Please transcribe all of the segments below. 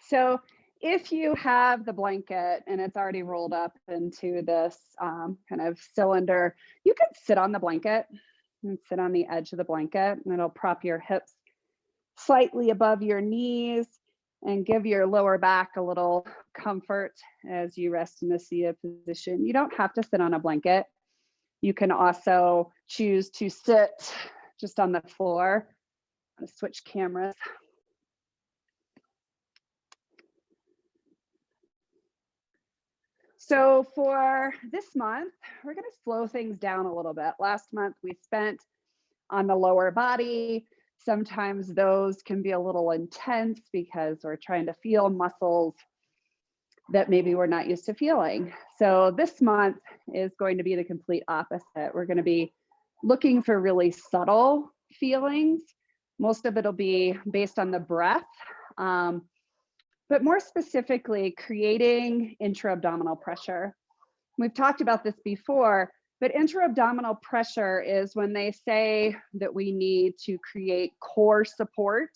So if you have the blanket and it's already rolled up into this kind of cylinder, you can sit on the blanket and sit on the edge of the blanket, and it'll prop your hips slightly above your knees and give your lower back a little comfort as you rest in the seated position. You don't have to sit on a blanket. You can also choose to sit just on the floor. I'm going to switch cameras. So for this month, we're going to slow things down a little bit. Last month we spent on the lower body. Sometimes those can be a little intense because we're trying to feel muscles that maybe we're not used to feeling. So this month is going to be the complete opposite. We're going to be looking for really subtle feelings. Most of it'll be based on the breath, but more specifically, creating intra-abdominal pressure. We've talked about this before, but intra-abdominal pressure is when they say that we need to create core support.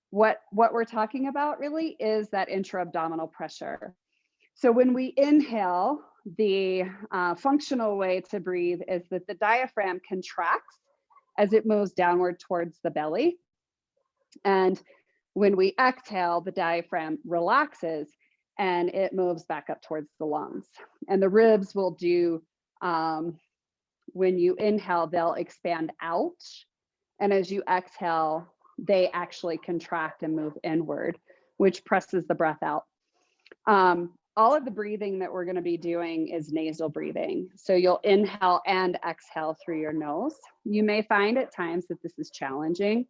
What we're talking about really is that intra-abdominal pressure. So when we inhale, the functional way to breathe is that the diaphragm contracts as it moves downward towards the belly. And when we exhale, the diaphragm relaxes and it moves back up towards the lungs. And the ribs will do, when you inhale, they'll expand out. And as you exhale, they actually contract and move inward, which presses the breath out. All of the breathing that we're going to be doing is nasal breathing. So you'll inhale and exhale through your nose. You may find at times that this is challenging.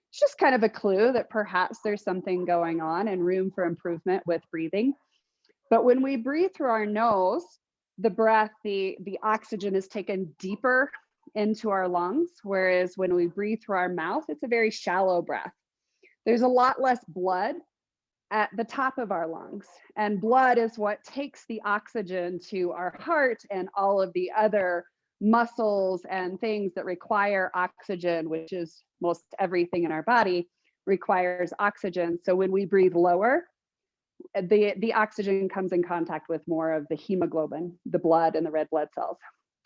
It's just kind of a clue that perhaps there's something going on and room for improvement with breathing. But when we breathe through our nose, the breath, the oxygen is taken deeper into our lungs, whereas when we breathe through our mouth, it's a very shallow breath. There's a lot less blood at the top of our lungs, and blood is what takes the oxygen to our heart and all of the other muscles and things that require oxygen, which is most everything in our body requires oxygen. So when we breathe lower, the oxygen comes in contact with more of the hemoglobin, the blood and the red blood cells,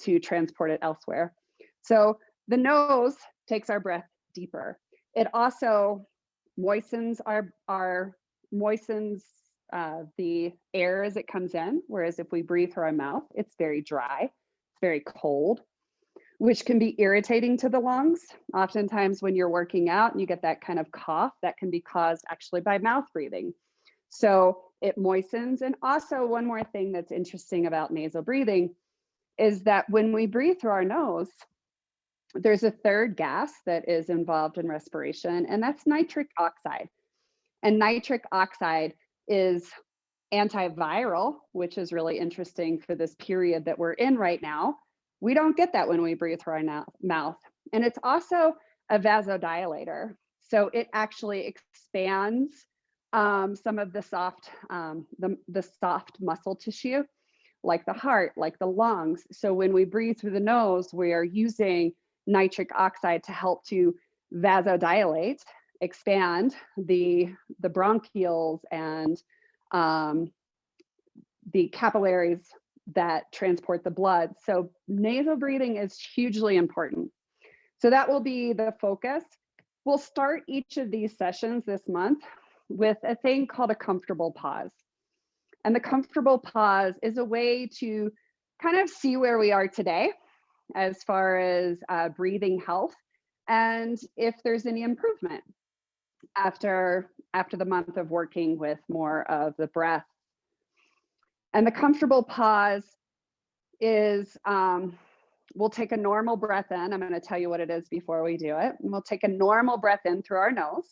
to transport it elsewhere. So the nose takes our breath deeper. It also moistens the air as it comes in, whereas if we breathe through our mouth, it's very dry, it's very cold, which can be irritating to the lungs. Oftentimes when you're working out and you get that kind of cough, that can be caused actually by mouth breathing. So it moistens. And also one more thing that's interesting about nasal breathing is that when we breathe through our nose, there's a third gas that is involved in respiration, and that's nitric oxide. And nitric oxide is antiviral, which is really interesting for this period that we're in right now. We don't get that when we breathe through our mouth. And it's also a vasodilator. So it actually expands some of the soft muscle tissue, like the heart, like the lungs. So when we breathe through the nose, we are using nitric oxide to help to vasodilate, expand the bronchioles and the capillaries that transport the blood. So nasal breathing is hugely important. So that will be the focus. We'll start each of these sessions this month with a thing called a comfortable pause. And the comfortable pause is a way to kind of see where we are today as far as breathing health and if there's any improvement after the month of working with more of the breath. And the comfortable pause is, we'll take a normal breath in. I'm going to tell you what it is before we do it. And we'll take a normal breath in through our nose,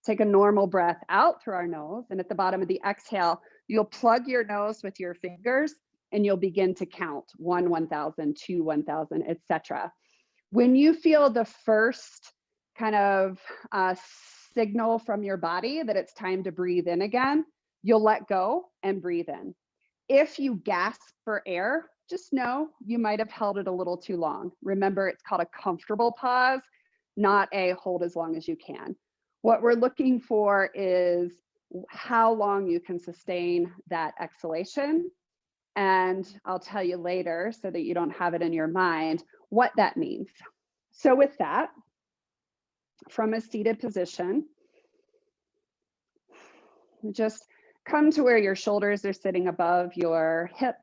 take a normal breath out through our nose. And at the bottom of the exhale, you'll plug your nose with your fingers and you'll begin to count 1, 1,000, 2, 1,000, etc. When you feel the first kind of signal from your body that it's time to breathe in again, you'll let go and breathe in. If you gasp for air, just know you might have held it a little too long. Remember, it's called a comfortable pause, not a hold as long as you can. What we're looking for is how long you can sustain that exhalation. And I'll tell you later so that you don't have it in your mind what that means. So with that, from a seated position, just come to where your shoulders are sitting above your hips.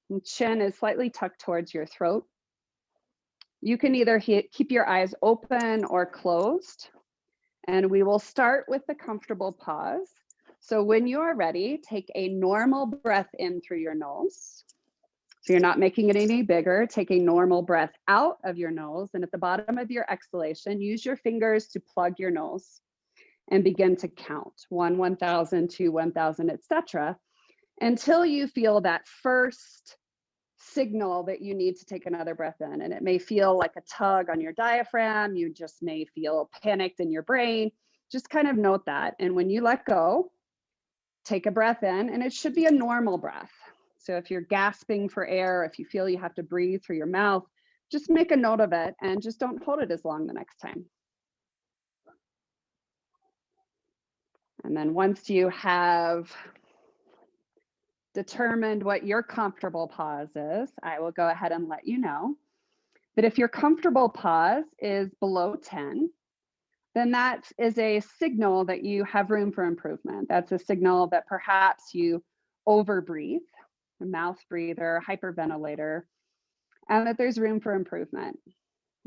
And chin is slightly tucked towards your throat. You can either keep your eyes open or closed. And we will start with the comfortable pause. So when you are ready, take a normal breath in through your nose. So you're not making it any bigger. Take a normal breath out of your nose. And at the bottom of your exhalation, use your fingers to plug your nose and begin to count 1, 1,000, 2, 1,000, etc. until you feel that first signal that you need to take another breath in. And it may feel like a tug on your diaphragm. You just may feel panicked in your brain. Just kind of note that. And when you let go, take a breath in, and it should be a normal breath. So if you're gasping for air, if you feel you have to breathe through your mouth, just make a note of it and just don't hold it as long the next time. And then once you have determined what your comfortable pause is, I will go ahead and let you know that if your comfortable pause is below 10, then that is a signal that you have room for improvement. That's a signal that perhaps you overbreathe, a mouth breather, hyperventilator, and that there's room for improvement.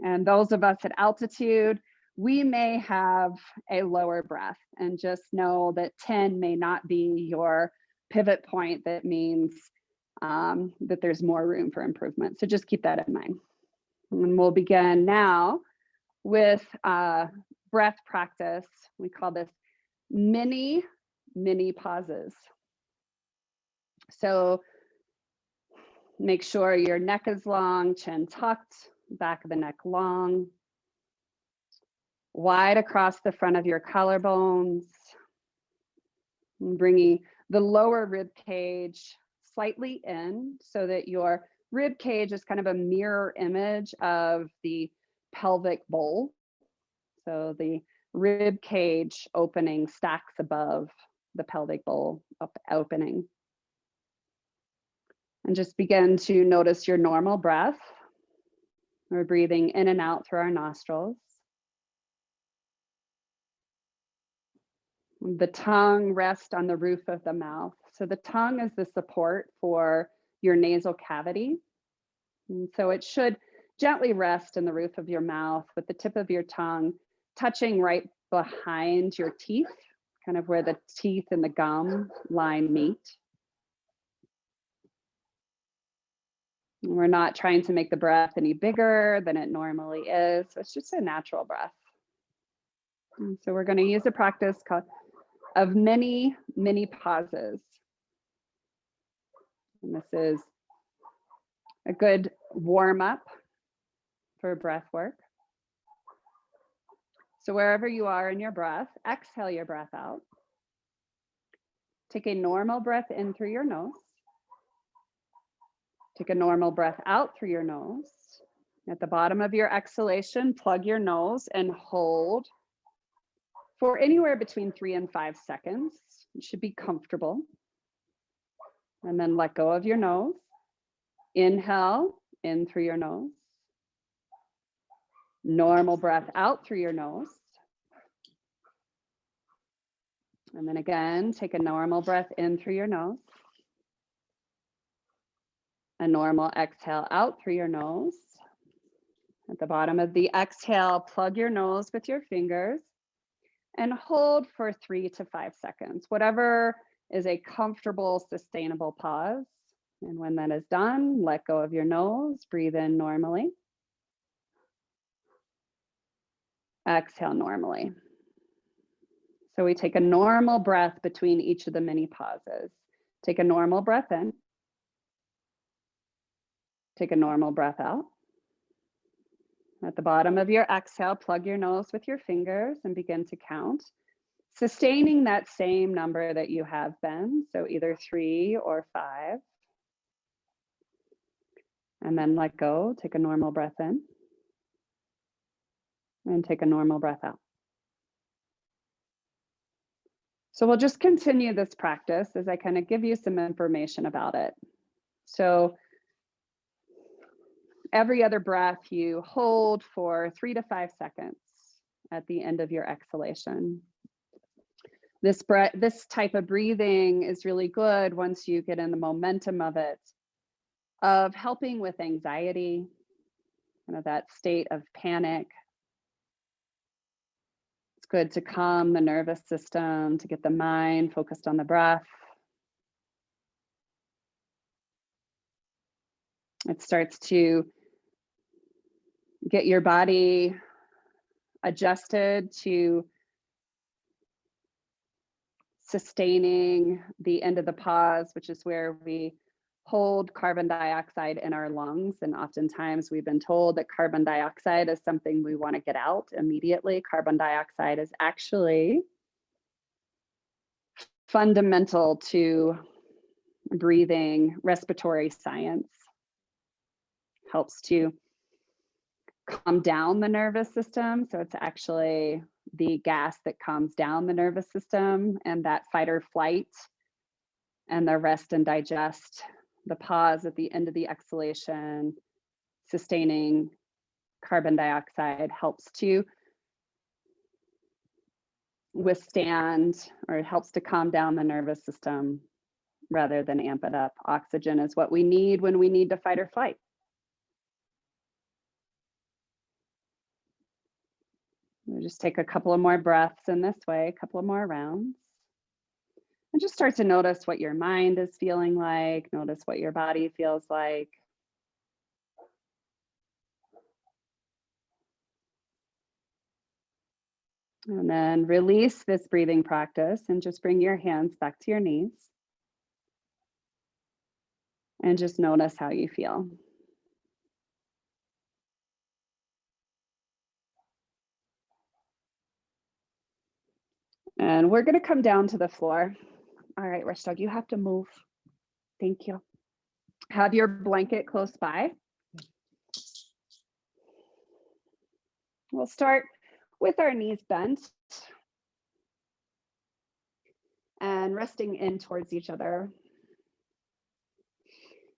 And those of us at altitude, we may have a lower breath, and just know that 10 may not be your pivot point. That means that there's more room for improvement. So just keep that in mind. And we'll begin now with breath practice. We call this mini pauses. So make sure your neck is long, chin tucked, back of the neck long, wide across the front of your collarbones, bringing the lower rib cage slightly in so that your rib cage is kind of a mirror image of the pelvic bowl. So the rib cage opening stacks above the pelvic bowl opening. And just begin to notice your normal breath. We're breathing in and out through our nostrils. The tongue rests on the roof of the mouth. So the tongue is the support for your nasal cavity. And so it should gently rest in the roof of your mouth with the tip of your tongue touching right behind your teeth, kind of where the teeth and the gum line meet. We're not trying to make the breath any bigger than it normally is. So it's just a natural breath. And so we're going to use a practice of many pauses. And this is a good warm up for breath work. So wherever you are in your breath, exhale your breath out. Take a normal breath in through your nose. Take a normal breath out through your nose. At the bottom of your exhalation, plug your nose and hold for anywhere between 3 and 5 seconds. You should be comfortable. And then let go of your nose. Inhale in through your nose. Normal breath out through your nose. And then again, take a normal breath in through your nose. A normal exhale out through your nose. At the bottom of the exhale, plug your nose with your fingers and hold for 3 to 5 seconds, whatever is a comfortable, sustainable pause. And when that is done, let go of your nose, breathe in normally. Exhale normally. So we take a normal breath between each of the mini pauses. Take a normal breath in. Take a normal breath out. At the bottom of your exhale, plug your nose with your fingers and begin to count, sustaining that same number that you have been, so either 3 or 5. And then let go, take a normal breath in, and take a normal breath out. So we'll just continue this practice as I kind of give you some information about it. So every other breath, you hold for 3 to 5 seconds at the end of your exhalation. This type of breathing is really good once you get in the momentum of it, of helping with anxiety, that state of panic. It's good to calm the nervous system, to get the mind focused on the breath. It starts to get your body adjusted to sustaining the end of the pause, which is where we hold carbon dioxide in our lungs. And oftentimes we've been told that carbon dioxide is something we want to get out immediately. Carbon dioxide is actually fundamental to breathing, respiratory science. Helps to calm down the nervous system. So it's actually the gas that calms down the nervous system, and that fight or flight and the rest and digest, the pause at the end of the exhalation, sustaining carbon dioxide helps to withstand, or it helps to calm down the nervous system rather than amp it up. Oxygen is what we need when we need to fight or flight. We'll just take a couple of more breaths in this way, a couple of more rounds. And just start to notice what your mind is feeling like, notice what your body feels like. And then release this breathing practice and just bring your hands back to your knees. And just notice how you feel. And we're going to come down to the floor. All right, Rush Dog, you have to move. Thank you. Have your blanket close by. We'll start with our knees bent and resting in towards each other.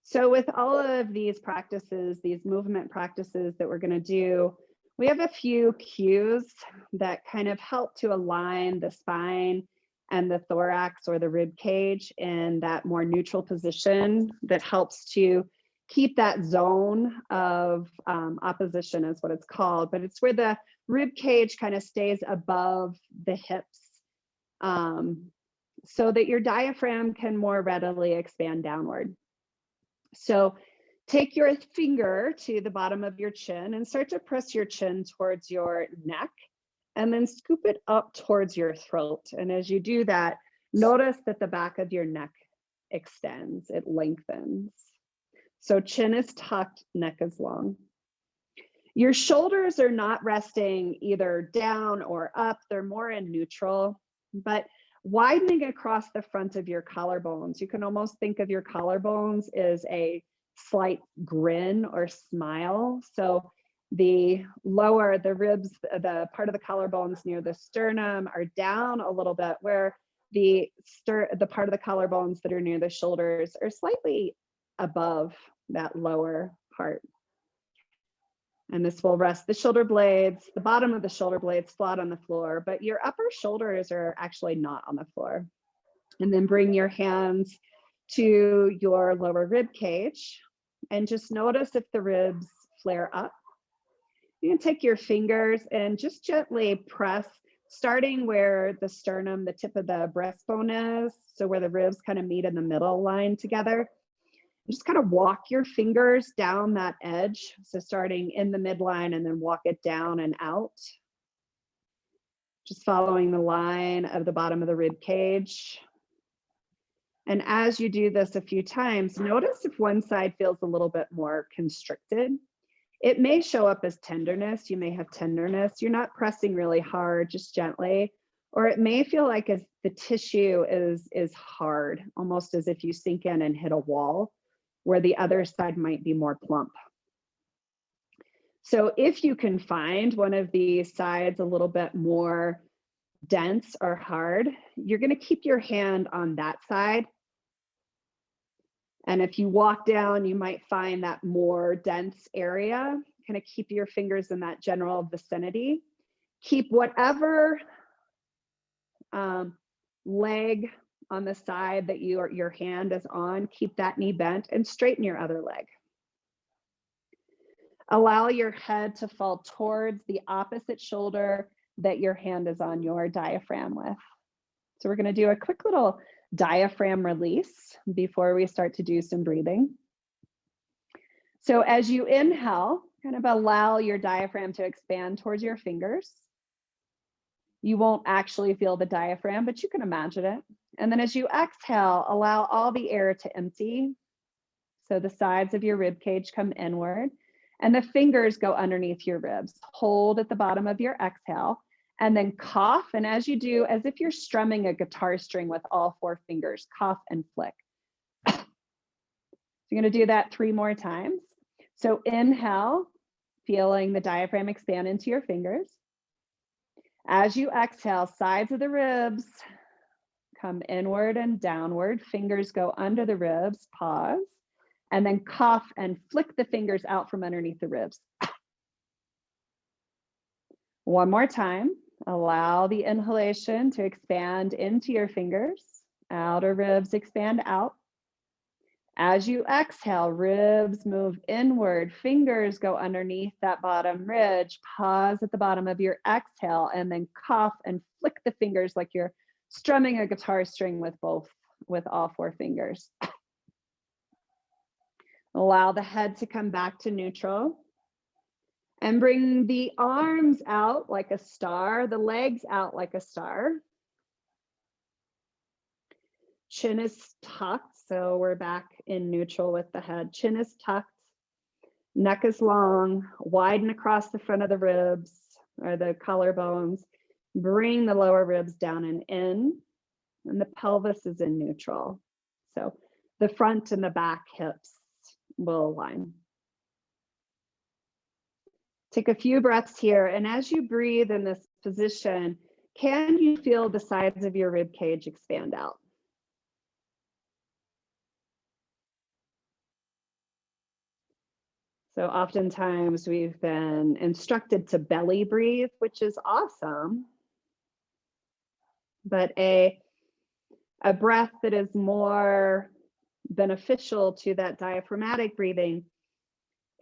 So with all of these practices, these movement practices that we're going to do, we have a few cues that kind of help to align the spine and the thorax or the rib cage in that more neutral position that helps to keep that zone of opposition is what it's called, but it's where the rib cage kind of stays above the hips so that your diaphragm can more readily expand downward. So take your finger to the bottom of your chin and start to press your chin towards your neck and then scoop it up towards your throat. And as you do that, notice that the back of your neck extends, it lengthens. So chin is tucked, neck is long. Your shoulders are not resting either down or up, they're more in neutral, but widening across the front of your collarbones. You can almost think of your collarbones as a slight grin or smile. So the lower, the ribs, the part of the collarbones near the sternum are down a little bit, where the part of the collarbones that are near the shoulders are slightly above that lower part. And this will rest the shoulder blades, the bottom of the shoulder blades flat on the floor, but your upper shoulders are actually not on the floor. And then bring your hands to your lower rib cage and just notice if the ribs flare up. You can take your fingers and just gently press, starting where the sternum, the tip of the breastbone is, so where the ribs kind of meet in the middle line together. Just kind of walk your fingers down that edge. So starting in the midline and then walk it down and out. Just following the line of the bottom of the rib cage. And as you do this a few times, notice if one side feels a little bit more constricted. It may show up as tenderness. You may have tenderness. You're not pressing really hard, just gently. Or it may feel like as the tissue is hard, almost as if you sink in and hit a wall, where the other side might be more plump. So if you can find one of these sides a little bit more dense or hard, you're going to keep your hand on that side. And if you walk down, you might find that more dense area. Kind of keep your fingers in that general vicinity. Keep whatever leg on the side that your hand is on, keep that knee bent and straighten your other leg. Allow your head to fall towards the opposite shoulder that your hand is on your diaphragm with. So we're going to do a quick little diaphragm release before we start to do some breathing. So as you inhale, kind of allow your diaphragm to expand towards your fingers. You won't actually feel the diaphragm, but you can imagine it. And then as you exhale, allow all the air to empty. So the sides of your rib cage come inward and the fingers go underneath your ribs. Hold at the bottom of your exhale and then cough. And as you do, as if you're strumming a guitar string with all 4 fingers, cough and flick. So you're going to do that 3 more times. So inhale, feeling the diaphragm expand into your fingers. As you exhale, sides of the ribs come inward and downward. Fingers go under the ribs, pause, and then cough and flick the fingers out from underneath the ribs. 1 more time. Allow the inhalation to expand into your fingers. Outer ribs expand out. As you exhale, ribs move inward, fingers go underneath that bottom ridge. Pause at the bottom of your exhale and then cough and flick the fingers like you're strumming a guitar string with all 4 fingers. Allow the head to come back to neutral and bring the arms out like a star, the legs out like a star. Chin is tucked, so we're back in neutral with the head. Chin is tucked, neck is long, widen across the front of the ribs or the collarbones. Bring the lower ribs down and in, and the pelvis is in neutral. So the front and the back hips will align. Take a few breaths here, and as you breathe in this position, can you feel the sides of your rib cage expand out? So oftentimes we've been instructed to belly breathe, which is awesome. But a breath that is more beneficial to that diaphragmatic breathing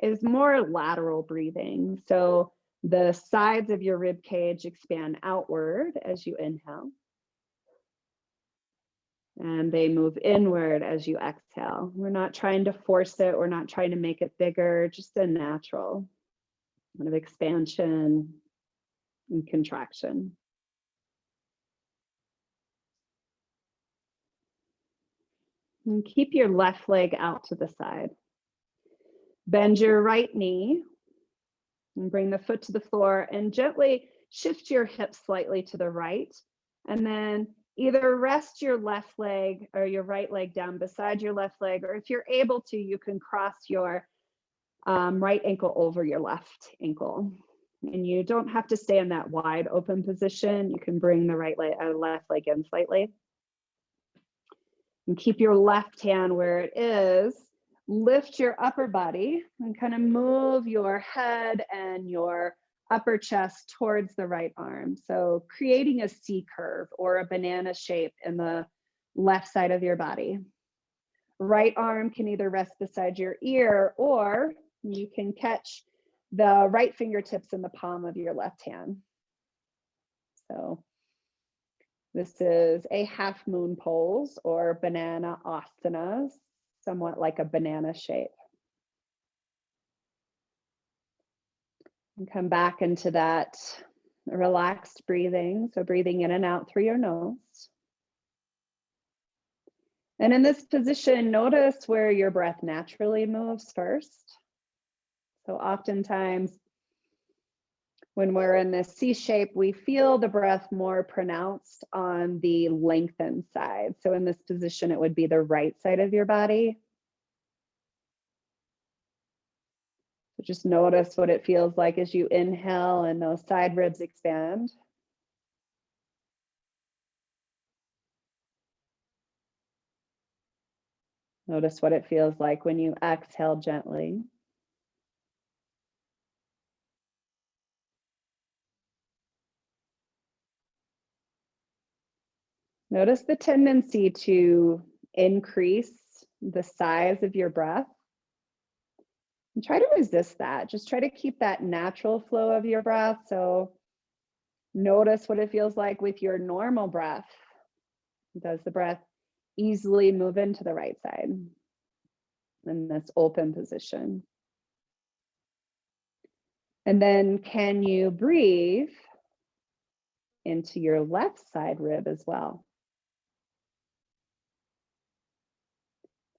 is more lateral breathing. So the sides of your rib cage expand outward as you inhale. And they move inward as you exhale. We're not trying to force it. We're not trying to make it bigger, just a natural kind of expansion and contraction. And keep your left leg out to the side. Bend your right knee and bring the foot to the floor and gently shift your hips slightly to the right. And then either rest your left leg or your right leg down beside your left leg, or if you're able to, you can cross your right ankle over your left ankle. And you don't have to stay in that wide open position. You can bring the left leg in slightly. And keep your left hand where it is. Lift your upper body and kind of move your head and your upper chest towards the right arm. So creating a C curve or a banana shape in the left side of your body. Right arm can either rest beside your ear, or you can catch the right fingertips in the palm of your left hand. So this is a half moon pose or banana asanas, somewhat like a banana shape. And come back into that relaxed breathing. So breathing in and out through your nose. And in this position, notice where your breath naturally moves first. So oftentimes when we're in this C shape, we feel the breath more pronounced on the lengthened side. So in this position, it would be the right side of your body. So just notice what it feels like as you inhale and those side ribs expand. Notice what it feels like when you exhale gently. Notice the tendency to increase the size of your breath. And try to resist that. Just try to keep that natural flow of your breath. So notice what it feels like with your normal breath. Does the breath easily move into the right side in this open position? And then can you breathe into your left side rib as well?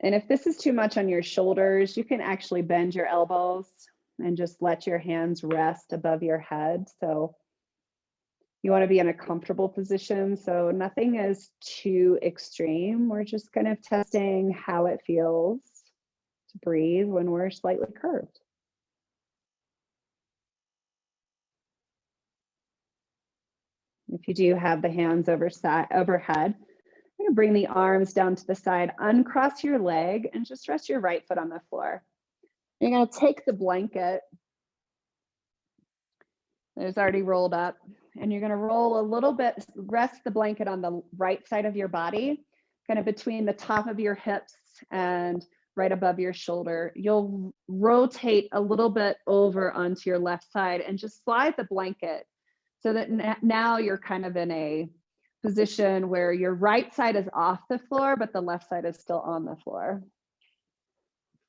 And if this is too much on your shoulders, you can actually bend your elbows and just let your hands rest above your head. So you want to be in a comfortable position. So nothing is too extreme. We're just kind of testing how it feels to breathe when we're slightly curved. If you do have the hands overhead, I'm going to bring the arms down to the side, uncross your leg, and just rest your right foot on the floor. You're going to take the blanket that is already rolled up, and you're going to roll a little bit, rest the blanket on the right side of your body, kind of between the top of your hips and right above your shoulder. You'll rotate a little bit over onto your left side and just slide the blanket so that now you're kind of in a position where your right side is off the floor, but the left side is still on the floor.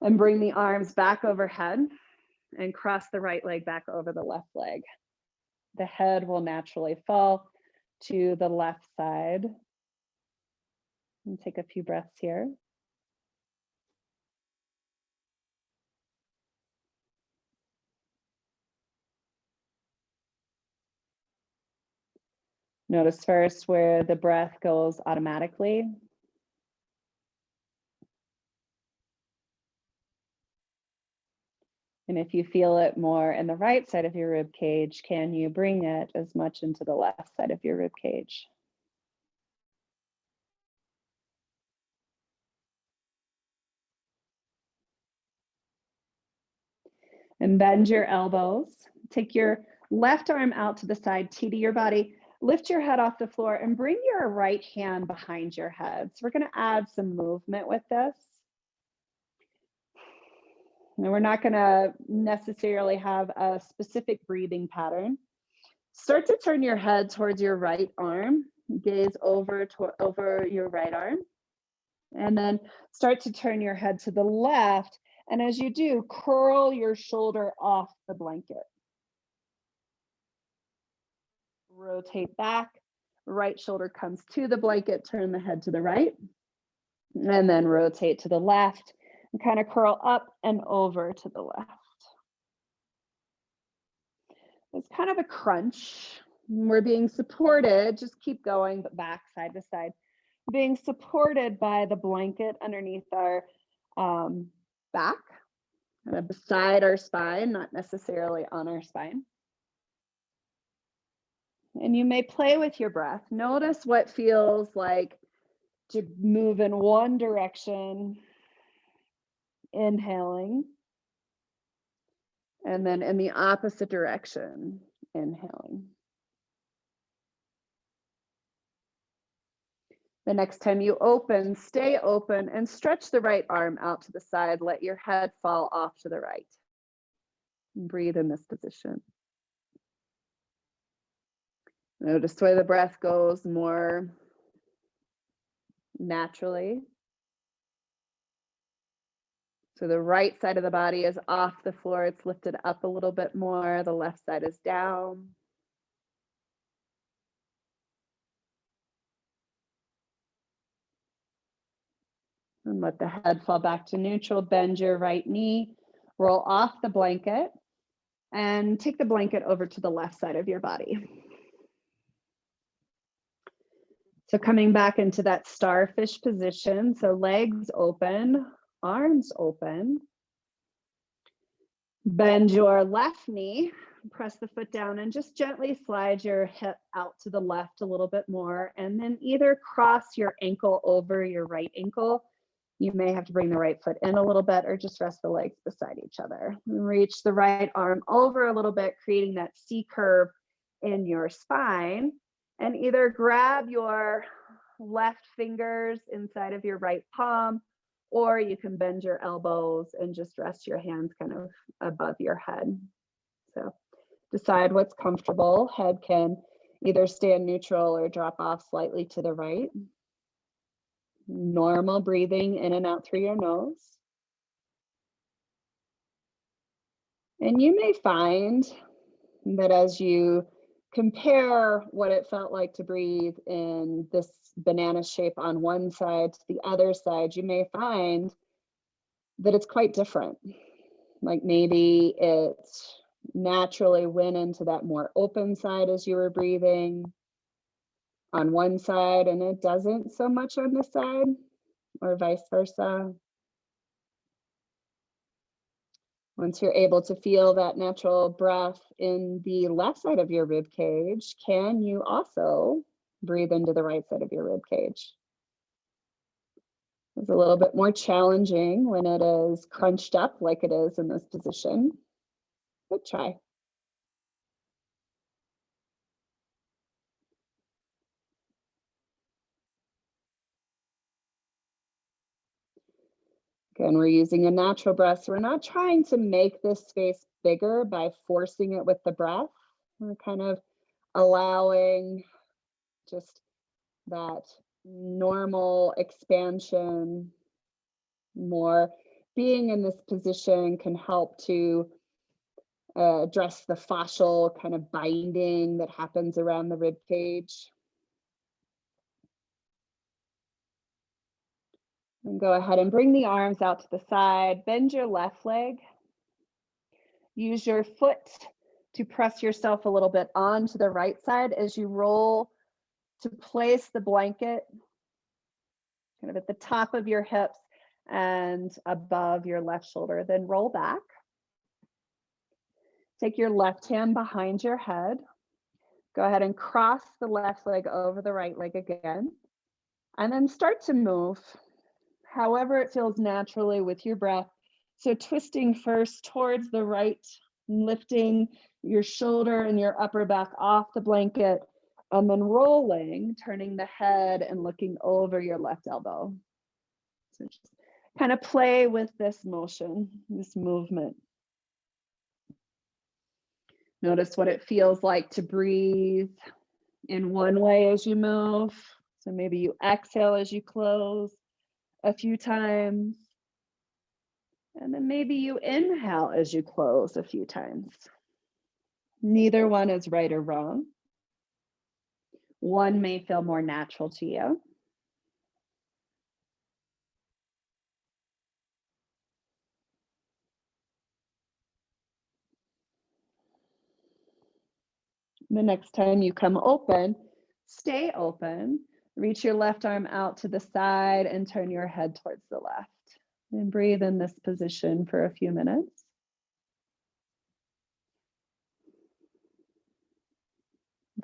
And bring the arms back overhead and cross the right leg back over the left leg. The head will naturally fall to the left side. And take a few breaths here. Notice first where the breath goes automatically. And if you feel it more in the right side of your rib cage, can you bring it as much into the left side of your rib cage? And bend your elbows. Take your left arm out to the side, T to your body. Lift your head off the floor and bring your right hand behind your head. So we're going to add some movement with this. And we're not going to necessarily have a specific breathing pattern. Start to turn your head towards your right arm. Gaze over your right arm. And then start to turn your head to the left. And as you do, curl your shoulder off the blanket. Rotate back. Right shoulder comes to the blanket. Turn the head to the right. And then rotate to the left. And kind of curl up and over to the left. It's kind of a crunch. We're being supported, just keep going, but back side to side. Being supported by the blanket underneath our back, kind of beside our spine, not necessarily on our spine. And you may play with your breath. Notice what feels like to move in one direction, inhaling, and then in the opposite direction, inhaling. The next time you open, stay open and stretch the right arm out to the side. Let your head fall off to the right. And breathe in this position. Notice where the breath goes more naturally. So the right side of the body is off the floor. It's lifted up a little bit more. The left side is down. And let the head fall back to neutral. Bend your right knee. Roll off the blanket. And take the blanket over to the left side of your body. So coming back into that starfish position. So legs open, arms open. Bend your left knee, press the foot down and just gently slide your hip out to the left a little bit more. And then either cross your ankle over your right ankle You may have to bring the right foot in a little bit or just rest the legs beside each other. Reach the right arm over a little bit, creating that C curve in your spine, and either grab your left fingers inside of your right palm, or you can bend your elbows and just rest your hands kind of above your head. So decide what's comfortable. Head can either stand neutral or drop off slightly to the right. Normal breathing in and out through your nose. And you may find that as you compare what it felt like to breathe in this banana shape on one side to the other side, you may find that it's quite different. Like maybe it naturally went into that more open side as you were breathing on one side, and it doesn't so much on this side, or vice versa. Once you're able to feel that natural breath in the left side of your rib cage, can you also breathe into the right side of your rib cage? It's a little bit more challenging when it is crunched up like it is in this position, but try. Again, we're using a natural breath, so we're not trying to make this space bigger by forcing it with the breath. We're kind of allowing just that normal expansion. More being in this position can help to address the fascial kind of binding that happens around the rib cage. And go ahead and bring the arms out to the side, bend your left leg. Use your foot to press yourself a little bit onto the right side as you roll to place the blanket kind of at the top of your hips and above your left shoulder. Then roll back. Take your left hand behind your head. Go ahead and cross the left leg over the right leg again. And then start to move however it feels naturally with your breath. So twisting first towards the right, lifting your shoulder and your upper back off the blanket, and then rolling, turning the head and looking over your left elbow. So just kind of play with this motion, this movement. Notice what it feels like to breathe in one way as you move. So maybe you exhale as you close a few times. And then maybe you inhale as you close a few times. Neither one is right or wrong. One may feel more natural to you. The next time you come open, stay open. Reach your left arm out to the side and turn your head towards the left. And breathe in this position for a few minutes.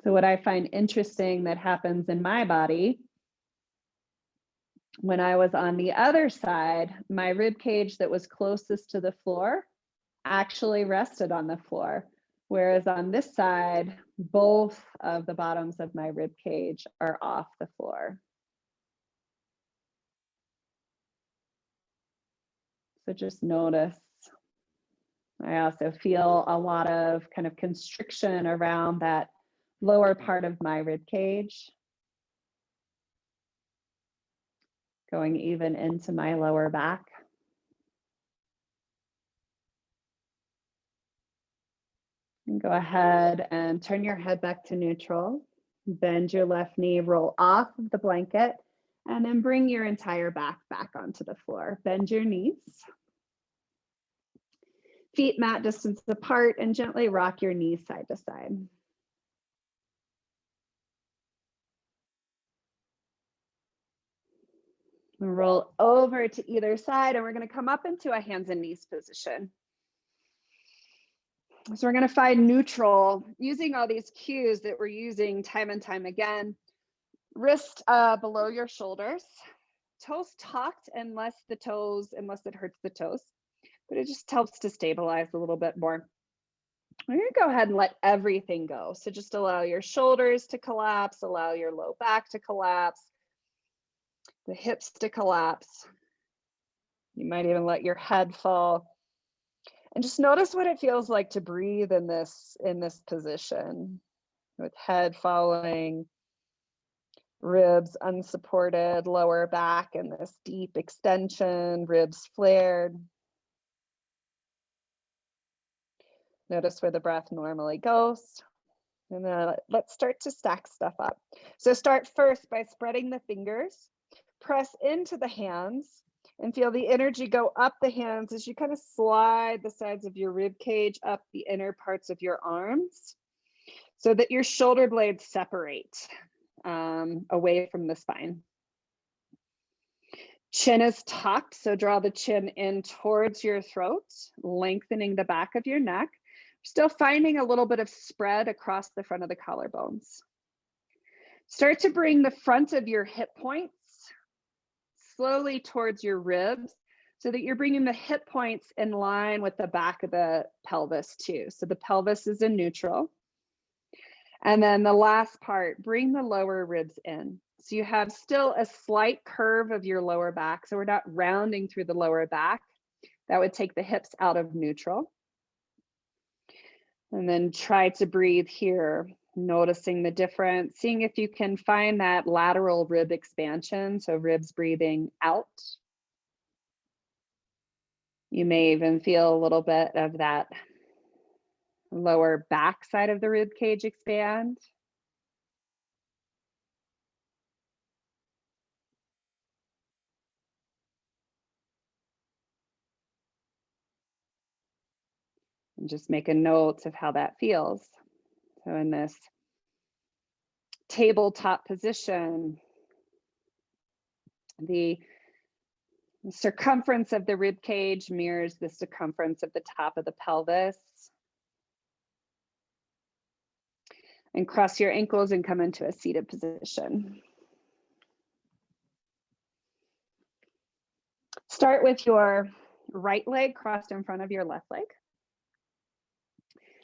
So what I find interesting that happens in my body, when I was on the other side, my rib cage that was closest to the floor actually rested on the floor. Whereas on this side, both of the bottoms of my rib cage are off the floor. So just notice. I also feel a lot of kind of constriction around that lower part of my rib cage, going even into my lower back. And go ahead and turn your head back to neutral. Bend your left knee, roll off of the blanket, and then bring your entire back onto the floor. Bend your knees. Feet mat distance apart, and gently rock your knees side to side. Roll over to either side, and we're going to come up into a hands and knees position. So we're going to find neutral using all these cues that we're using time and time again. Wrist below your shoulders. toes tucked unless it hurts the toes, but it just helps to stabilize a little bit more. We're gonna go ahead and let everything go. So just allow your shoulders to collapse, allow your low back to collapse, the hips to collapse. You might even let your head fall. And just notice what it feels like to breathe in this position, with head falling, ribs unsupported, lower back in this deep extension, ribs flared. Notice where the breath normally goes. And then let's start to stack stuff up. So start first by spreading the fingers, press into the hands, and feel the energy go up the hands as you kind of slide the sides of your rib cage up the inner parts of your arms so that your shoulder blades separate away from the spine. Chin is tucked, so draw the chin in towards your throat, lengthening the back of your neck. Still finding a little bit of spread across the front of the collarbones. Start to bring the front of your hip points slowly towards your ribs so that you're bringing the hip points in line with the back of the pelvis too. So the pelvis is in neutral. And then the last part, bring the lower ribs in. So you have still a slight curve of your lower back. So we're not rounding through the lower back. That would take the hips out of neutral. And then try to breathe here, noticing the difference, seeing if you can find that lateral rib expansion, so ribs breathing out. You may even feel a little bit of that lower back side of the rib cage expand. And just make a note of how that feels. So in this tabletop position, the circumference of the rib cage mirrors the circumference of the top of the pelvis. And cross your ankles and come into a seated position. Start with your right leg crossed in front of your left leg.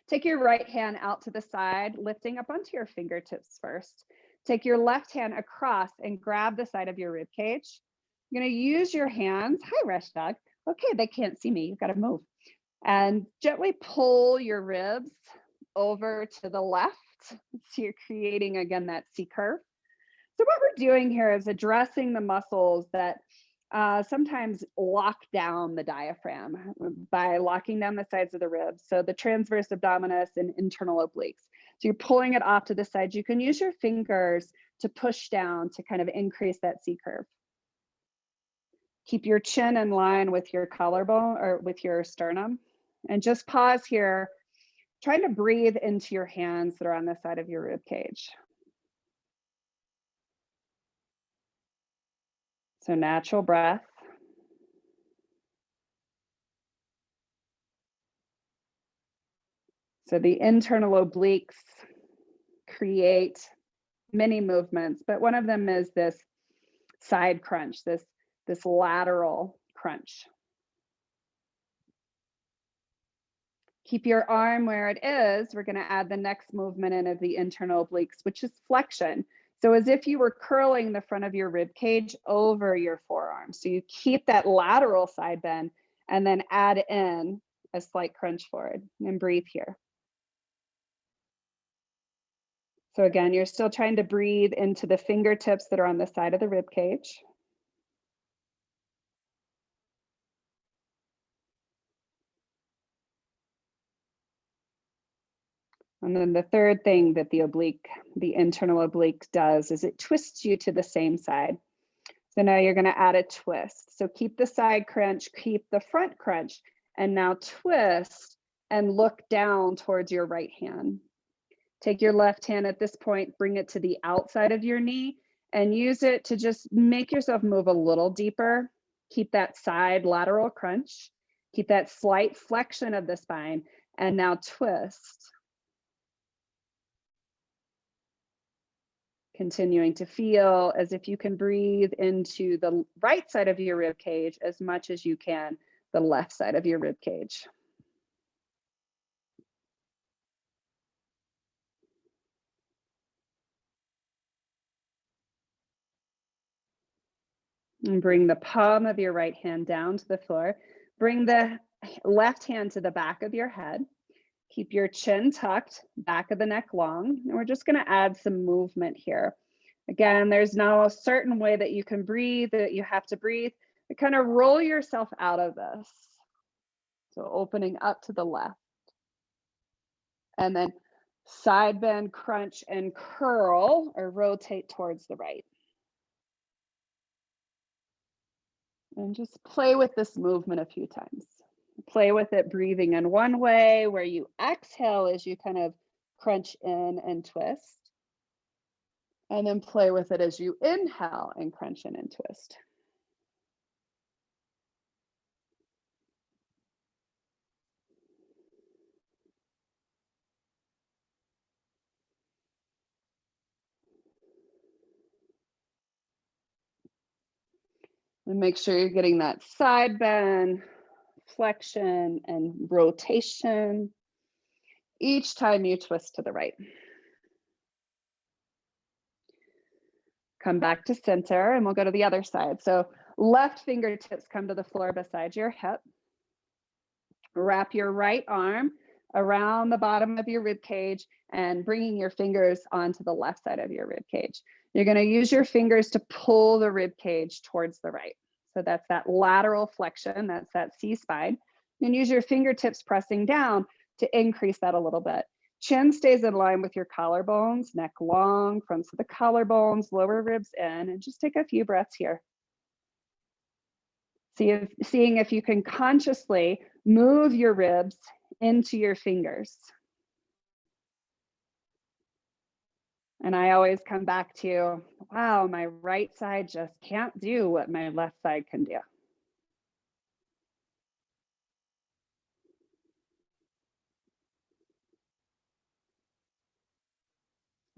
Take your right hand out to the side, lifting up onto your fingertips first. Take your left hand across and grab the side of your rib cage. You're going to use your hands. Hi, Rush Dog. Okay, they can't see me. You've got to move. And gently pull your ribs over to the left. So you're creating, again, that C curve. So what we're doing here is addressing the muscles that sometimes lock down the diaphragm by locking down the sides of the ribs. So the transverse abdominis and internal obliques. So you're pulling it off to the side. You can use your fingers to push down to kind of increase that C curve. Keep your chin in line with your collarbone or with your sternum. And just pause here, trying to breathe into your hands that are on the side of your rib cage. So natural breath. So the internal obliques create many movements, but one of them is this side crunch, this lateral crunch. Keep your arm where it is. We're going to add the next movement in of the internal obliques, which is flexion. So as if you were curling the front of your rib cage over your forearm. So you keep that lateral side bend and then add in a slight crunch forward and breathe here. So again, you're still trying to breathe into the fingertips that are on the side of the rib cage. And then the third thing that the internal oblique does is it twists you to the same side. So now you're going to add a twist. So keep the side crunch, keep the front crunch, and now twist and look down towards your right hand. Take your left hand at this point, bring it to the outside of your knee, and use it to just make yourself move a little deeper. Keep that side lateral crunch. Keep that slight flexion of the spine, and now twist. Continuing to feel as if you can breathe into the right side of your rib cage as much as you can the left side of your rib cage. And bring the palm of your right hand down to the floor. Bring the left hand to the back of your head. Keep your chin tucked, back of the neck long. And we're just going to add some movement here. Again, there's no certain way that you can breathe, that you have to breathe. But kind of roll yourself out of this. So opening up to the left. And then side bend, crunch, and curl or rotate towards the right. And just play with this movement a few times. Play with it, breathing in one way where you exhale as you kind of crunch in and twist. And then play with it as you inhale and crunch in and twist. And make sure you're getting that side bend, flexion, and rotation each time you twist to the right. Come back to center and we'll go to the other side. So left fingertips come to the floor beside your hip. Wrap your right arm around the bottom of your rib cage and bringing your fingers onto the left side of your rib cage. You're going to use your fingers to pull the rib cage towards the right. So that's that lateral flexion, that's that C-spine. And use your fingertips pressing down to increase that a little bit. Chin stays in line with your collarbones, neck long, fronts of the collarbones, lower ribs in, and just take a few breaths here. Seeing if you can consciously move your ribs into your fingers. And I always come back to, wow, my right side just can't do what my left side can do.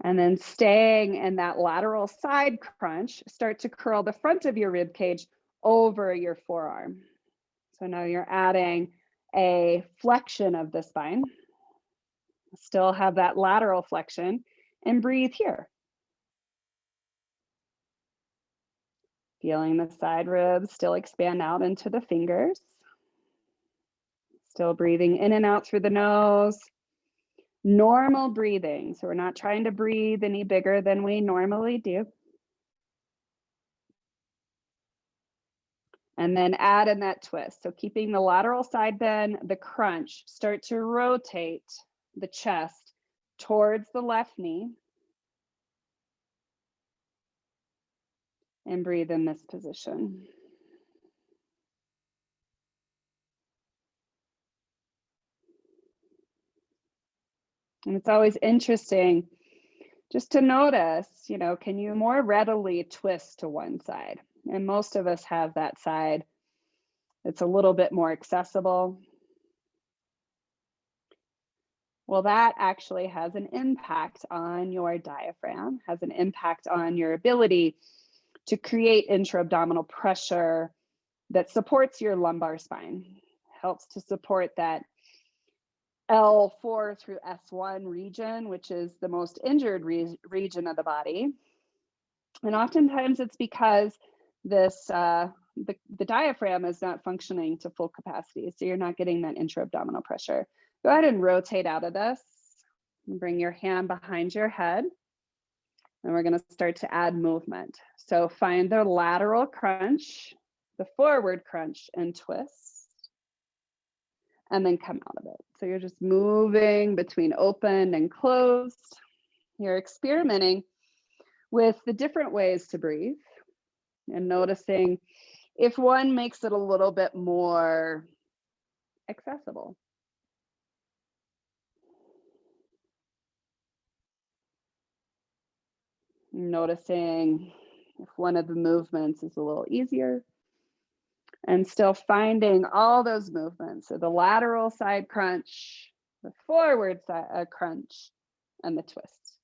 And then staying in that lateral side crunch, start to curl the front of your rib cage over your forearm. So now you're adding a flexion of the spine. Still have that lateral flexion and breathe here. Feeling the side ribs still expand out into the fingers. Still breathing in and out through the nose. Normal breathing. So we're not trying to breathe any bigger than we normally do. And then add in that twist. So keeping the lateral side bend, the crunch, start to rotate the chest towards the left knee. And breathe in this position. And it's always interesting just to notice, you know, can you more readily twist to one side? And most of us have that side. It's a little bit more accessible. Well, that actually has an impact on your diaphragm, has an impact on your ability to create intra-abdominal pressure that supports your lumbar spine, helps to support that L4 through S1 region, which is the most injured region of the body. And oftentimes it's because this the diaphragm is not functioning to full capacity, so you're not getting that intra-abdominal pressure. Go ahead and rotate out of this and bring your hand behind your head. And we're going to start to add movement. So find the lateral crunch, the forward crunch and twist, and then come out of it. So you're just moving between open and closed. You're experimenting with the different ways to breathe and noticing if one makes it a little bit more accessible. Noticing if one of the movements is a little easier, and still finding all those movements. So the lateral side crunch, the forward side crunch, and the twist.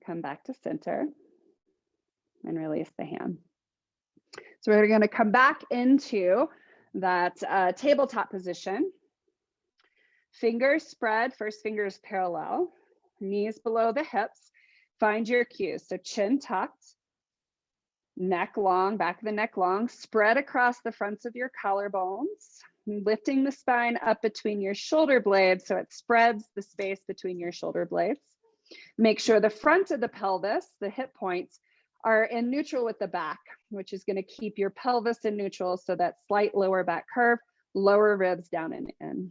Come back to center and release the hand. So we're going to come back into that tabletop position. Fingers spread, first fingers parallel, knees below the hips. Find your cues. So chin tucked, neck long, back of the neck long, spread across the fronts of your collarbones, lifting the spine up between your shoulder blades so it spreads the space between your shoulder blades. Make sure the front of the pelvis, the hip points, are in neutral with the back, which is going to keep your pelvis in neutral, so that slight lower back curve, lower ribs down and in.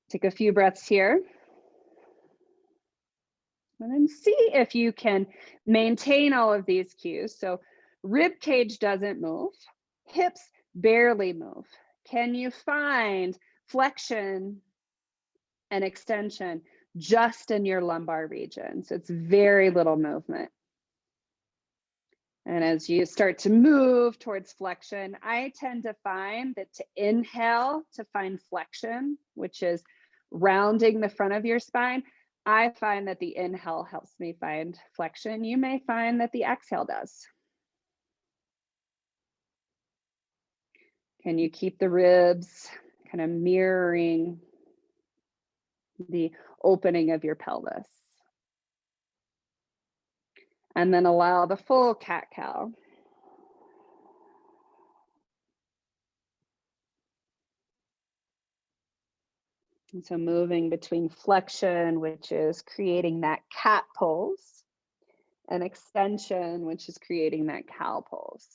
Take a few breaths here. And then see if you can maintain all of these cues. So rib cage doesn't move, hips barely move. Can you find flexion and extension just in your lumbar region? So it's very little movement. And as you start to move towards flexion, I tend to find that to inhale to find flexion, which is rounding the front of your spine, I find that the inhale helps me find flexion. You may find that the exhale does. Can you keep the ribs kind of mirroring the opening of your pelvis? And then allow the full cat-cow. And so moving between flexion, which is creating that cat pose, and extension, which is creating that cow pose.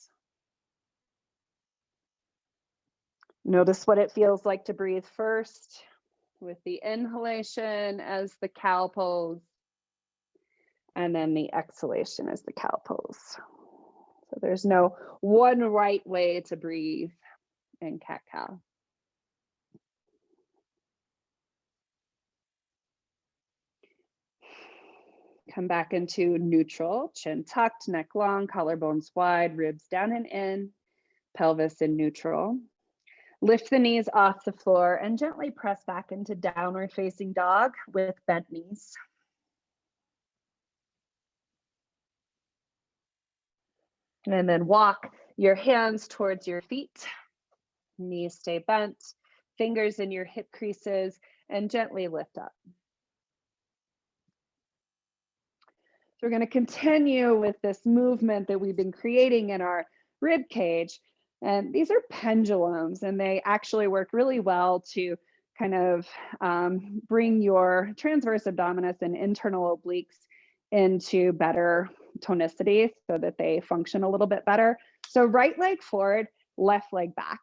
Notice what it feels like to breathe first with the inhalation as the cow pose, and then the exhalation as the cow pose. So there's no one right way to breathe in cat-cow. Come back into neutral, chin tucked, neck long, collarbones wide, ribs down and in, pelvis in neutral. Lift the knees off the floor and gently press back into downward facing dog with bent knees. And then walk your hands towards your feet. Knees stay bent, fingers in your hip creases, and gently lift up. So we're going to continue with this movement that we've been creating in our rib cage. And these are pendulums, and they actually work really well to kind of bring your transverse abdominis and internal obliques into better tonicity so that they function a little bit better. So right leg forward, left leg back,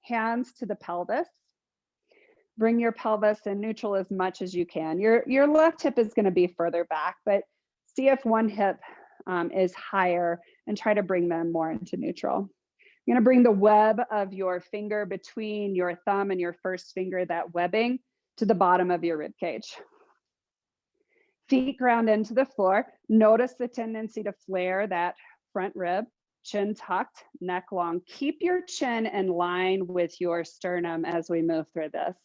hands to the pelvis. Bring your pelvis in neutral as much as you can. Your left hip is going to be further back, but see if one hip is higher and try to bring them more into neutral. You're going to bring the web of your finger between your thumb and your first finger, that webbing, to the bottom of your rib cage. Feet ground into the floor. Notice the tendency to flare that front rib, chin tucked, neck long. Keep your chin in line with your sternum as we move through this.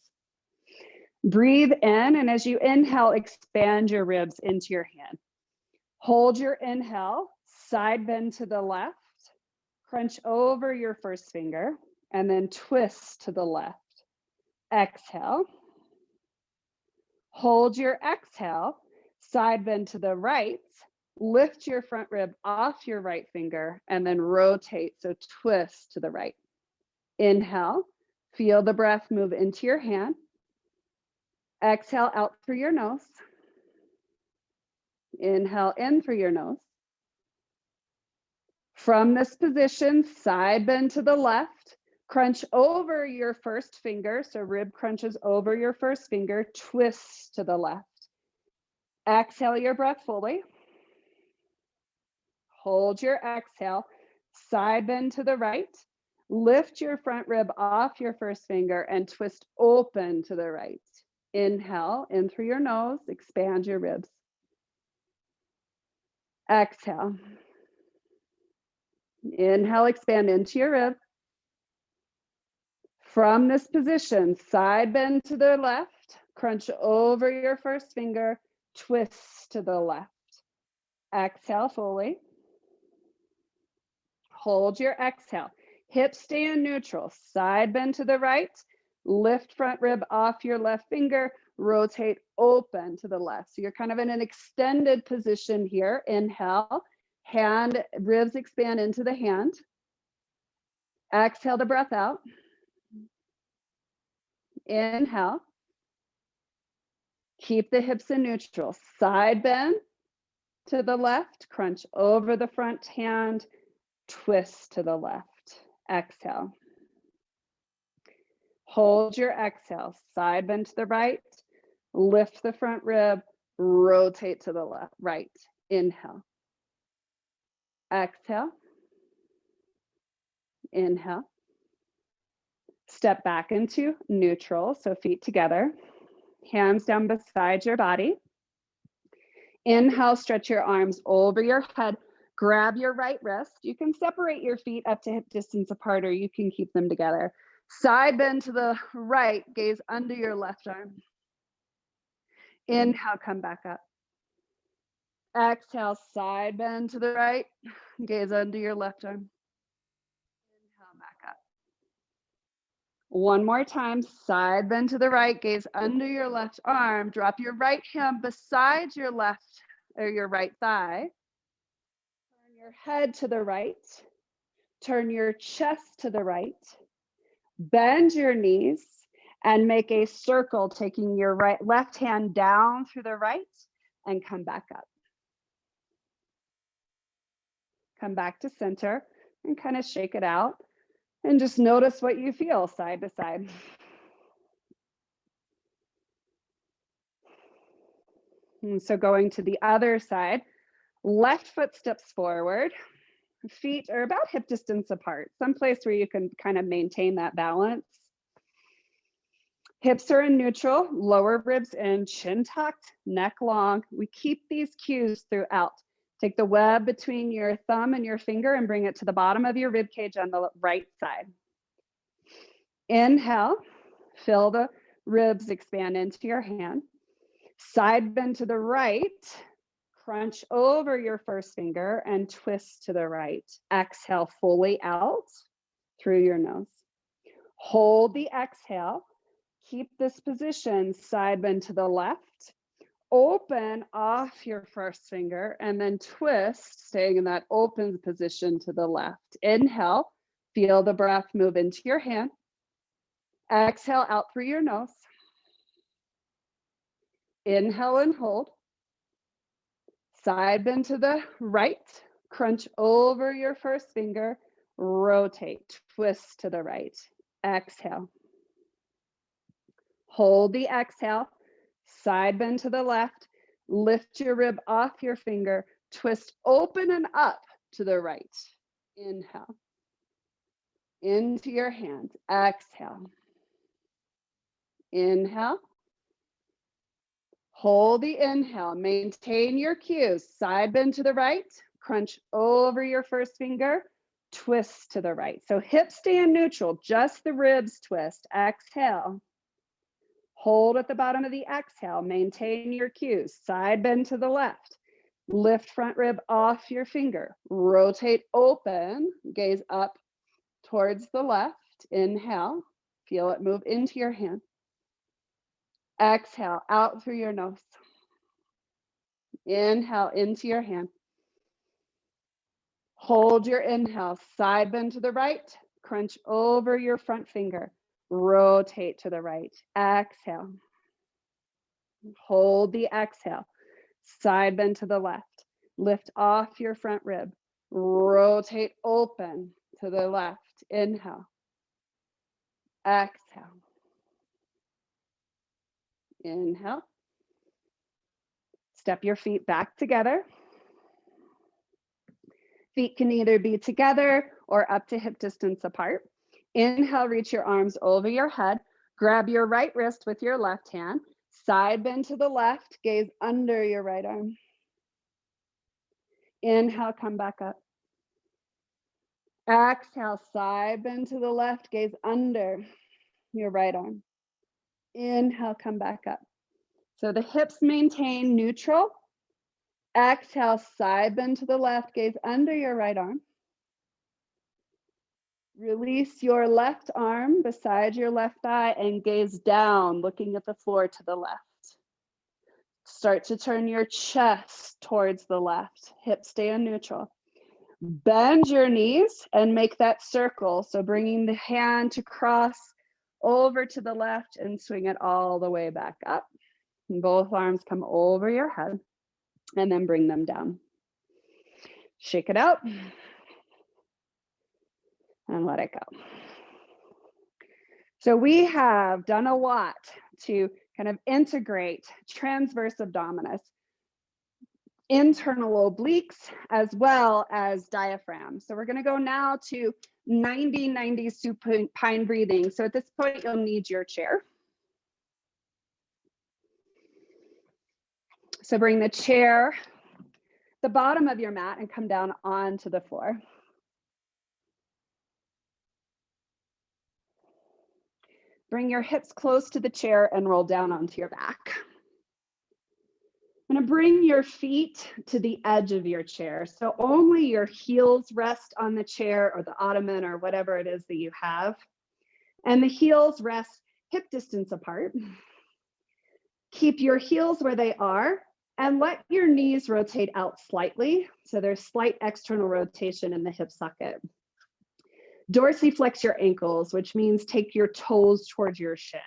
Breathe in, and as you inhale, expand your ribs into your hand. Hold your inhale, side bend to the left, crunch over your first finger, and then twist to the left. Exhale. Hold your exhale, side bend to the right, lift your front rib off your right finger, and then rotate, so twist to the right. Inhale, feel the breath move into your hand. Exhale out through your nose. Inhale in through your nose. From this position, side bend to the left, crunch over your first finger, so rib crunches over your first finger, twist to the left. Exhale your breath fully. Hold your exhale, side bend to the right, lift your front rib off your first finger and twist open to the right. Inhale in through your nose, expand your ribs. Exhale. Inhale, expand into your rib. From this position, side bend to the left, crunch over your first finger, twist to the left. Exhale fully. Hold your exhale. Hips stay in neutral. Side bend to the right. Lift front rib off your left finger. Rotate open to the left. So you're kind of in an extended position here. Inhale. Hand, ribs expand into the hand. Exhale the breath out. Inhale. Keep the hips in neutral. Side bend to the left. Crunch over the front hand. Twist to the left. Exhale. Hold your exhale. Side bend to the right. Lift the front rib. Rotate to the left, right. Inhale. Exhale. Inhale. Step back into neutral, so feet together. Hands down beside your body. Inhale, stretch your arms over your head. Grab your right wrist. You can separate your feet up to hip distance apart, or you can keep them together. Side bend to the right, gaze under your left arm. Inhale, come back up. Exhale, side bend to the right, gaze under your left arm. Inhale, back up. One more time, side bend to the right, gaze under your left arm. Drop your right hand beside your left or your right thigh. Turn your head to the right. Turn your chest to the right. Bend your knees and make a circle, taking your left hand down through the right and come back up. Come back to center and kind of shake it out and just notice what you feel side to side. And so going to the other side, left foot steps forward. Feet are about hip distance apart, someplace where you can kind of maintain that balance. Hips are in neutral, lower ribs in, chin tucked, neck long. We keep these cues throughout. Take the web between your thumb and your finger and bring it to the bottom of your rib cage on the right side. Inhale, feel the ribs expand into your hand. Side bend to the right. Crunch over your first finger and twist to the right. Exhale fully out through your nose. Hold the exhale. Keep this position, side bend to the left. Open off your first finger and then twist, staying in that open position to the left. Inhale, feel the breath move into your hand. Exhale out through your nose. Inhale and hold. Side bend to the right, crunch over your first finger, rotate, twist to the right. Exhale. Hold the exhale, side bend to the left, lift your rib off your finger, twist open and up to the right. Inhale. Into your hand, exhale. Inhale. Hold the inhale, maintain your cues. Side bend to the right, crunch over your first finger, twist to the right. So hips stay in neutral, just the ribs twist. Exhale. Hold at the bottom of the exhale, maintain your cues. Side bend to the left, lift front rib off your finger, rotate open, gaze up towards the left. Inhale, feel it move into your hand. Exhale out through your nose. Inhale into your hand. Hold your inhale, side bend to the right, crunch over your front finger, rotate to the right. Exhale. Hold the exhale, side bend to the left, lift off your front rib, rotate open to the left. Inhale. Exhale. Inhale. Step your feet back together. Feet can either be together or up to hip distance apart. Inhale, reach your arms over your head. Grab your right wrist with your left hand. Side bend to the left, gaze under your right arm. Inhale, come back up. Exhale, side bend to the left, gaze under your right arm. Inhale, come back up. So the hips maintain neutral. Exhale, side bend to the left, gaze under your right arm. Release your left arm beside your left thigh and gaze down, looking at the floor to the left. Start to turn your chest towards the left. Hips stay in neutral. Bend your knees and make that circle. So bringing the hand to cross over to the left and swing it all the way back up. And both arms come over your head and then bring them down. Shake it out and let it go. So we have done a lot to kind of integrate transverse abdominis, internal obliques, as well as diaphragm. So we're going to go now to 90-90 supine breathing. So at this point, you'll need your chair. So bring the chair, the bottom of your mat, and come down onto the floor. Bring your hips close to the chair and roll down onto your back. I'm going to bring your feet to the edge of your chair. So only your heels rest on the chair or the ottoman or whatever it is that you have. And the heels rest hip distance apart. Keep your heels where they are and let your knees rotate out slightly. So there's slight external rotation in the hip socket. Dorsiflex your ankles, which means take your toes towards your shin.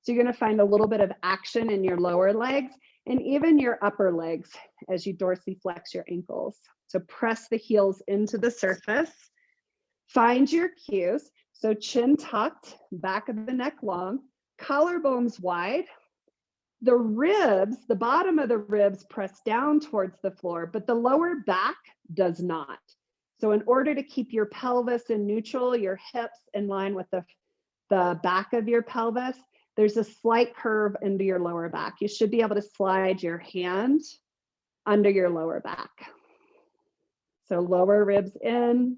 So you're going to find a little bit of action in your lower legs and even your upper legs as you dorsiflex your ankles. So press the heels into the surface. Find your cues. So chin tucked, back of the neck long, collarbones wide. The ribs, the bottom of the ribs press down towards the floor, but the lower back does not. So in order to keep your pelvis in neutral, your hips in line with the back of your pelvis, there's a slight curve into your lower back. You should be able to slide your hand under your lower back. So lower ribs in.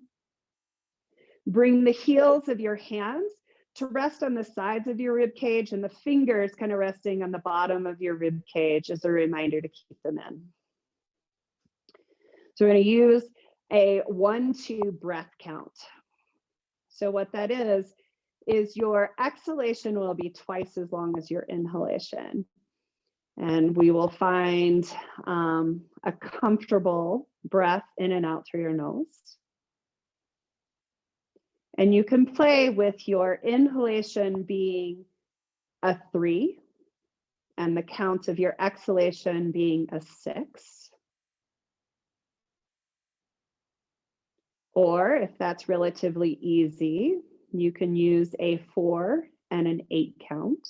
Bring the heels of your hands to rest on the sides of your rib cage and the fingers kind of resting on the bottom of your rib cage as a reminder to keep them in. So we're going to use a 1-2 breath count. So what that is your exhalation will be twice as long as your inhalation. And we will find a comfortable breath in and out through your nose. And you can play with your inhalation being a 3 and the count of your exhalation being a 6. Or if that's relatively easy, you can use a 4 and an 8 count.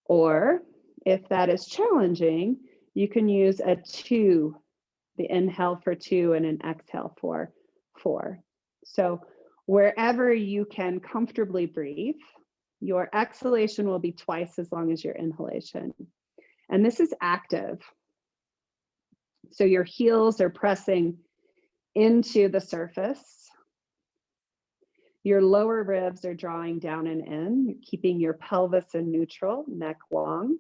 Or if that is challenging, you can use a 2, the inhale for 2 and an exhale for 4. So wherever you can comfortably breathe, your exhalation will be twice as long as your inhalation. And this is active. So your heels are pressing into the surface. Your lower ribs are drawing down and in. You're keeping your pelvis in neutral, neck long.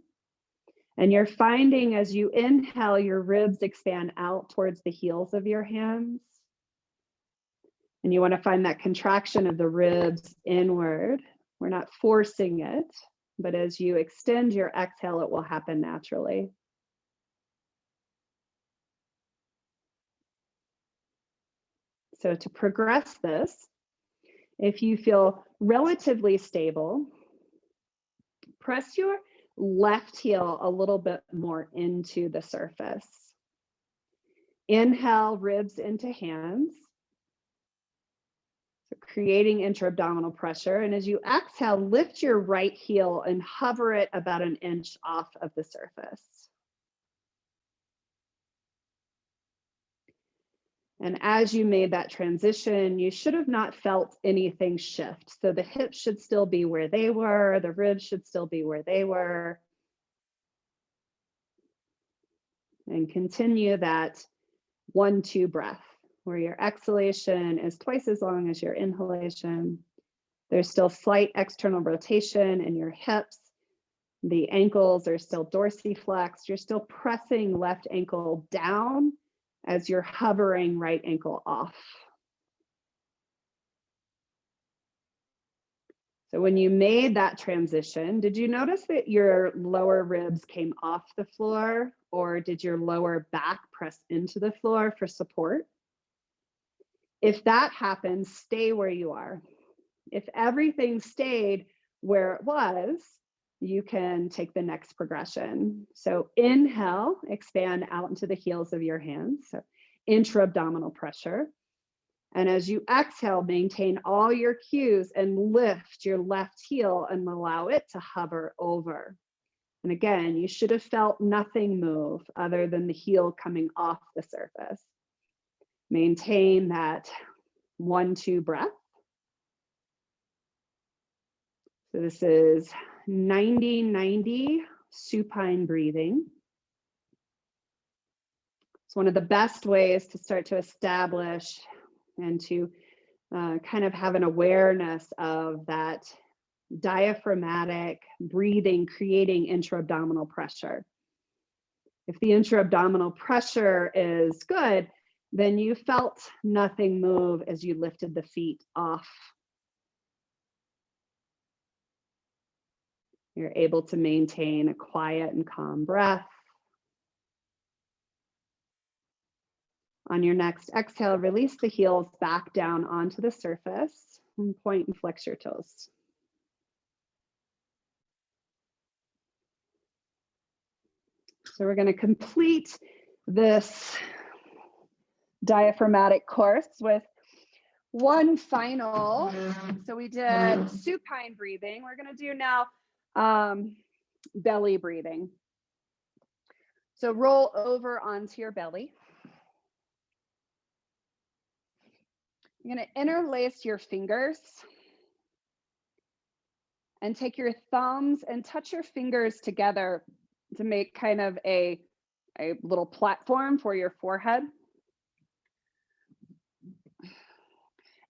And you're finding as you inhale, your ribs expand out towards the heels of your hands. And you want to find that contraction of the ribs inward. We're not forcing it, but as you extend your exhale, it will happen naturally. So to progress this, if you feel relatively stable, press your left heel a little bit more into the surface. Inhale, ribs into hands. So creating intra-abdominal pressure. And as you exhale, lift your right heel and hover it about an inch off of the surface. And as you made that transition, you should have not felt anything shift. So the hips should still be where they were, the ribs should still be where they were. And continue that 1-2 breath, where your exhalation is twice as long as your inhalation. There's still slight external rotation in your hips. The ankles are still dorsiflexed. You're still pressing left ankle down as you're hovering right ankle off. So when you made that transition, did you notice that your lower ribs came off the floor, or did your lower back press into the floor for support? If that happens, stay where you are. If everything stayed where it was, you can take the next progression. So inhale, expand out into the heels of your hands. So intra-abdominal pressure. And as you exhale, maintain all your cues and lift your left heel and allow it to hover over. And again, you should have felt nothing move other than the heel coming off the surface. Maintain that 1-2 breath. So this is 90-90 supine breathing. It's one of the best ways to start to establish and to kind of have an awareness of that diaphragmatic breathing, creating intra-abdominal pressure. If the intra-abdominal pressure is good, then you felt nothing move as you lifted the feet off. You're able to maintain a quiet and calm breath. On your next exhale, release the heels back down onto the surface and point and flex your toes. So we're going to complete this diaphragmatic course with one final. So we did supine breathing. We're going to do now belly breathing. So roll over onto your belly. You're going to interlace your fingers and take your thumbs and touch your fingers together to make kind of a little platform for your forehead.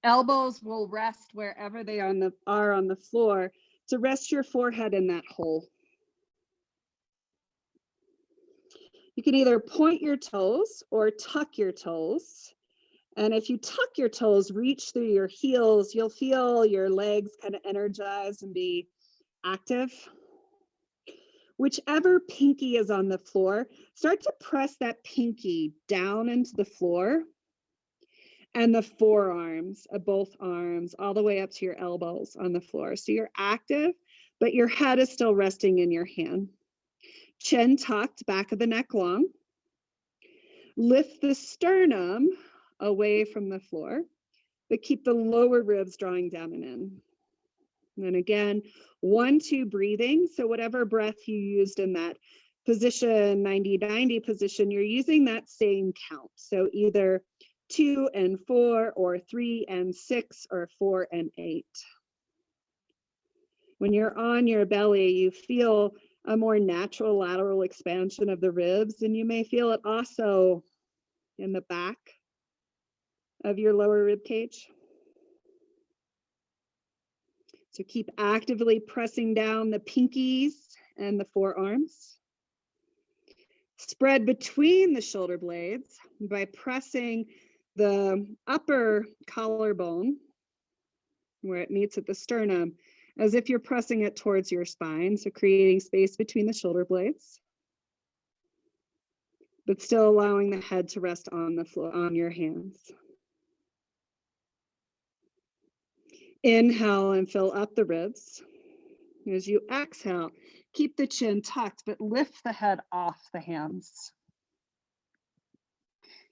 Elbows will rest wherever they are on the floor to rest your forehead in that hole. You can either point your toes or tuck your toes. And if you tuck your toes, reach through your heels, you'll feel your legs kind of energized and be active. Whichever pinky is on the floor, start to press that pinky down into the floor and the forearms of both arms all the way up to your elbows on the floor. So you're active, but your head is still resting in your hand. Chin tucked, back of the neck long. Lift the sternum away from the floor, but keep the lower ribs drawing down and in. And then again, 1-2 breathing. So whatever breath you used in that position, 90-90 position, you're using that same count. So either 2 and 4 or 3 and 6 or 4 and 8. When you're on your belly, you feel a more natural lateral expansion of the ribs, and you may feel it also in the back of your lower rib cage. So keep actively pressing down the pinkies and the forearms. Spread between the shoulder blades by pressing the upper collarbone where it meets at the sternum, as if you're pressing it towards your spine. So creating space between the shoulder blades, but still allowing the head to rest on the floor, on your hands. Inhale and fill up the ribs. As you exhale, keep the chin tucked, but lift the head off the hands.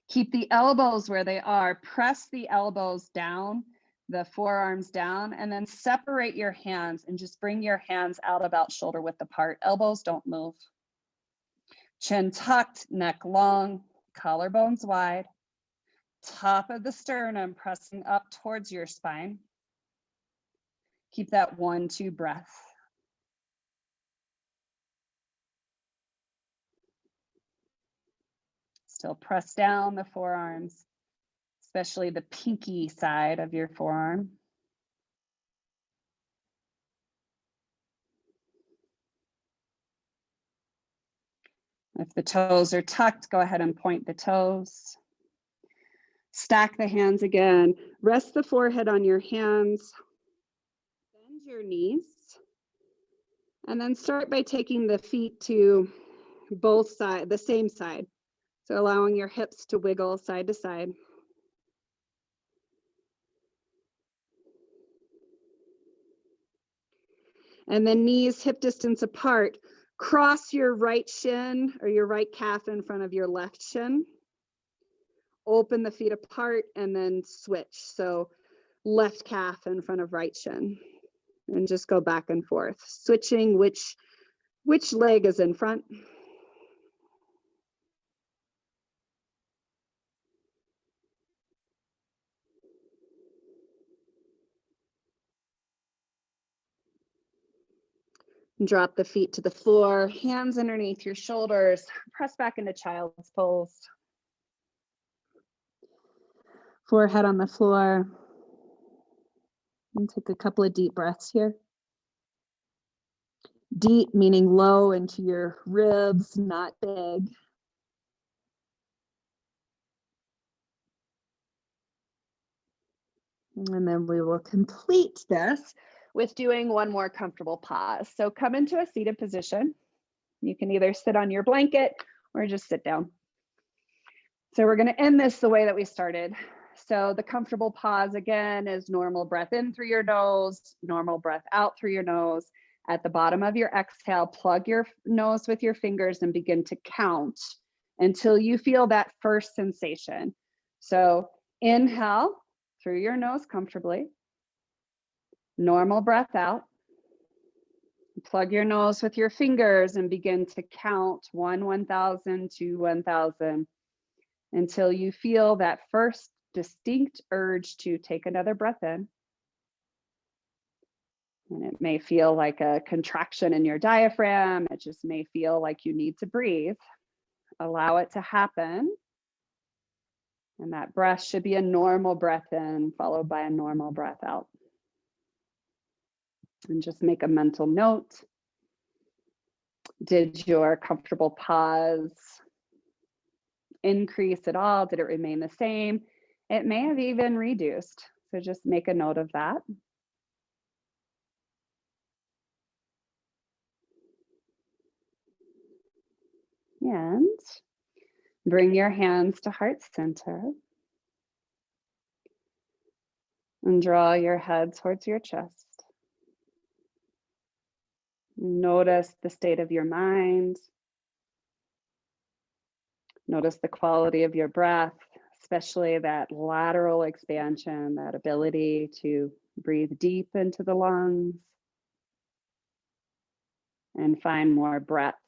Keep the elbows where they are. Press the elbows down, the forearms down, and then separate your hands and just bring your hands out about shoulder width apart. Elbows don't move. Chin tucked, neck long, collarbones wide. Top of the sternum pressing up towards your spine. Keep that 1-2 breath. Still press down the forearms, especially the pinky side of your forearm. If the toes are tucked, go ahead and point the toes. Stack the hands again. Rest the forehead on your hands. Bend your knees. And then start by taking the feet to both sides, the same side. So allowing your hips to wiggle side to side. And then knees hip distance apart. Cross your right shin or your right calf in front of your left shin. Open the feet apart and then switch. So left calf in front of right shin. And just go back and forth, switching which leg is in front. Drop the feet to the floor, hands underneath your shoulders, press back into child's pose. Forehead on the floor. And take a couple of deep breaths here. Deep meaning low into your ribs, not big. And then we will complete this with doing one more comfortable pause. So come into a seated position. You can either sit on your blanket or just sit down. So we're going to end this the way that we started. So the comfortable pause again is normal breath in through your nose, normal breath out through your nose. At the bottom of your exhale, plug your nose with your fingers and begin to count until you feel that first sensation. So inhale through your nose comfortably. Normal breath out. Plug your nose with your fingers and begin to count 1,000 to 1,000 until you feel that first distinct urge to take another breath in. And it may feel like a contraction in your diaphragm. It just may feel like you need to breathe. Allow it to happen. And that breath should be a normal breath in, followed by a normal breath out. And just make a mental note. Did your comfortable pause increase at all? Did it remain the same? It may have even reduced. So just make a note of that. And bring your hands to heart center. And draw your head towards your chest. Notice the state of your mind. Notice the quality of your breath, especially that lateral expansion, that ability to breathe deep into the lungs and find more breadth